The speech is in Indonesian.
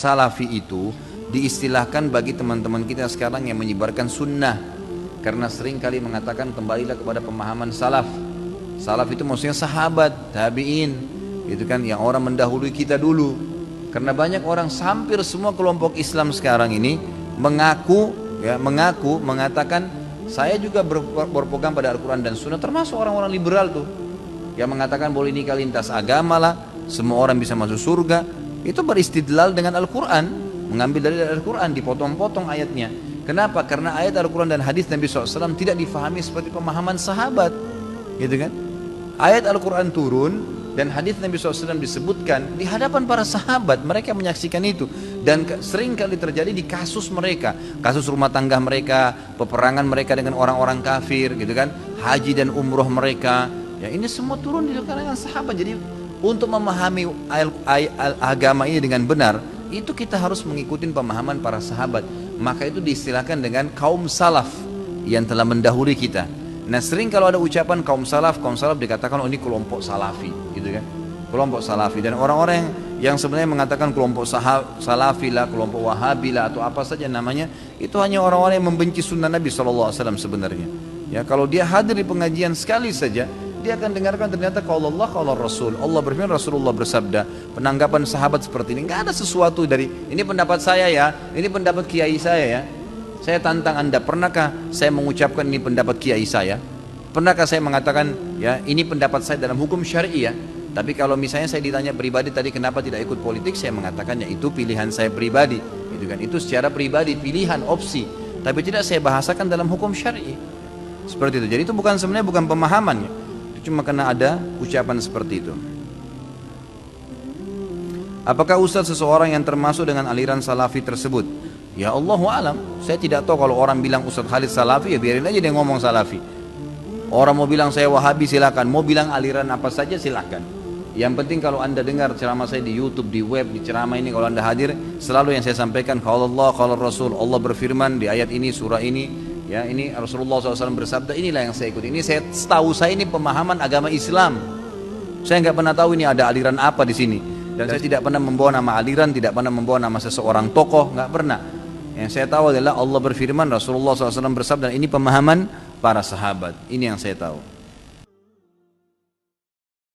Salafi itu diistilahkan bagi teman-teman kita sekarang yang menyebarkan sunnah, karena sering kali mengatakan kembalilah kepada pemahaman salaf. Salaf itu maksudnya sahabat, tabi'in, itu kan yang orang mendahului kita dulu. Karena banyak orang, hampir semua kelompok Islam sekarang ini mengaku mengatakan saya juga berpegang pada Al-Quran dan Sunnah, termasuk orang-orang liberal tuh yang mengatakan boleh nikah lintas agama lah, semua orang bisa masuk surga. Itu beristidlal dengan Al-Quran, mengambil dari Al-Quran, dipotong-potong ayatnya. Kenapa? Karena ayat Al-Quran dan hadis Nabi SAW tidak difahami seperti pemahaman sahabat, gitu kan? Ayat Al-Quran turun dan hadis Nabi SAW disebutkan di hadapan para sahabat, mereka menyaksikan itu. Dan sering kali terjadi di kasus mereka, kasus rumah tangga mereka, peperangan mereka dengan orang-orang kafir, gitu kan? Haji dan umroh mereka, ya ini semua turun di kalangan sahabat. Jadi untuk memahami agama ini dengan benar, itu kita harus mengikuti pemahaman para sahabat. Maka itu diistilahkan dengan kaum salaf yang telah mendahului kita. Nah, sering kalau ada ucapan kaum salaf dikatakan oh ini kelompok salafi, gitu kan? Kelompok salafi. Dan orang-orang yang sebenarnya mengatakan kelompok salafi lah, kelompok wahabi lah, atau apa saja namanya, itu hanya orang-orang yang membenci sunnah Nabi SAW sebenarnya. Ya, kalau dia hadir di pengajian sekali saja, dia akan dengarkan ternyata kalau Allah, kalau Rasul, Allah berfirman, Rasulullah bersabda, penanggapan sahabat seperti ini. Nggak ada sesuatu dari ini pendapat saya ya, ini pendapat kiai saya ya. Saya tantang Anda, pernahkah saya mengucapkan ini pendapat kiai saya? Pernahkah saya mengatakan ya ini pendapat saya dalam hukum syar'i ya? Tapi kalau misalnya saya ditanya pribadi tadi kenapa tidak ikut politik, saya mengatakan ya itu pilihan saya pribadi, itu kan, itu secara pribadi, pilihan, opsi. Tapi tidak saya bahasakan dalam hukum syar'i. Seperti itu. Jadi itu sebenarnya bukan pemahamannya. Cuma karena ada ucapan seperti itu. Apakah Ustaz seseorang yang termasuk dengan aliran salafi tersebut? Ya Allahu alam. Saya tidak tahu. Kalau orang bilang Ustaz Khalid salafi, ya biarin aja dia ngomong salafi. Orang mau bilang saya wahabi silakan, mau bilang aliran apa saja silakan. Yang penting kalau Anda dengar ceramah saya di YouTube, di web, di ceramah ini, kalau Anda hadir, selalu yang saya sampaikan kalau Allah, kalau Rasul, Allah berfirman di ayat ini, surah ini. Ya, ini Rasulullah SAW bersabda, inilah yang saya ikuti. Ini saya tahu, saya ini pemahaman agama Islam. Saya nggak pernah tahu ini ada aliran apa di sini. Dan saya tidak pernah membawa nama aliran, tidak pernah membawa nama seseorang tokoh, nggak pernah. Yang saya tahu adalah Allah berfirman, Rasulullah SAW bersabda, ini pemahaman para sahabat. Ini yang saya tahu.